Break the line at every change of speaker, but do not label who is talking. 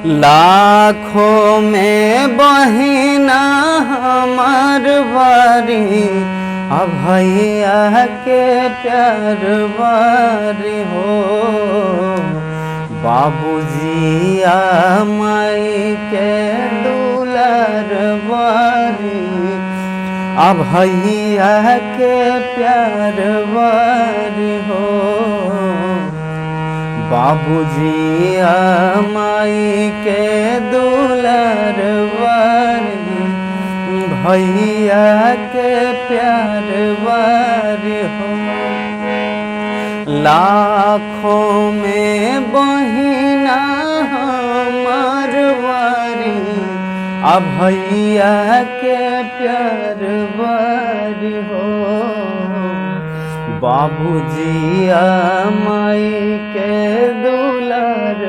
लाखों में बहिना हमार बारी, अब भैया के प्यार बारी हो। बाबूजी आ माई के दुलार बारी, अब भैया के प्यार बारी हो। बाबूजी आ माई के दुलार बारी, भैया के प्यार बारी हो। लाखों में बहिना हमार बारी, अब भैया के प्यार बारी हो। बाबूजी आ माई के दुलार